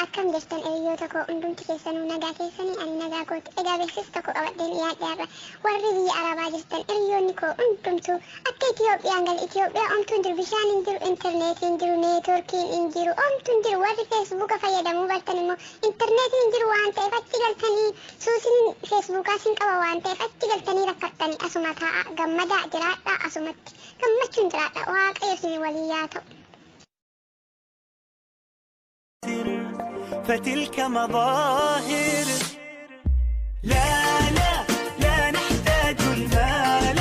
Akkam jirtan hiriyoota koo hundumti keessanuu nagaa keessanii ani nagaa kooti. Egaa beeksisa koo qabadheen dhiyaadheerra. Warri biyya Arabaa jirtan hiriyoonni koo hundumtuu akka Itiyoophiyaan gal Itiyoophiyaa omtuun jiru, bishaan hin jiru, intarneetiin hin jiru, neetworkiin hin jiru, omtuun jiru. Warri feesbuuka fayyadamuu bartan immoo intarneetiin hin jiru waan ta'eef achi galtanii suusiin feesbuukaas hin qaba waan ta'eef achi galtanii rakkattanii asuma taa'a. Gammadaa jiraadhaa asumatti. Gammachuun jiraadhaa. Waaqayyo isin walii yaa ta'u. فتلك مظاهر لا لا لا نحتاج المال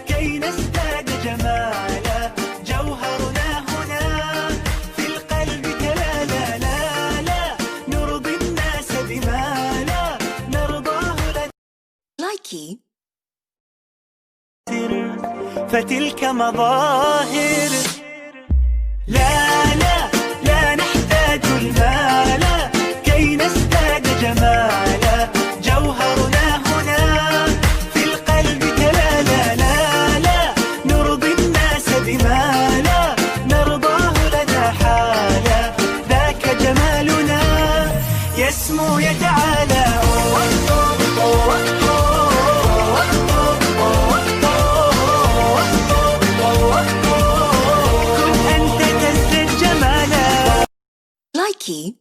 كي نزداد جمالا جوهرنا هنا في القلب تلالا لا لا نرضي الناس بما لا نرضاه لايكي فتلك مظاهر لا لا لا نحتاج المال كي نزداد جمالا جوهرنا هنا في القلب تلالا لا لا نرضي الناس بما لا نرضاه لنا حالا ذاك جمالنا يسمو يتعالى لايكي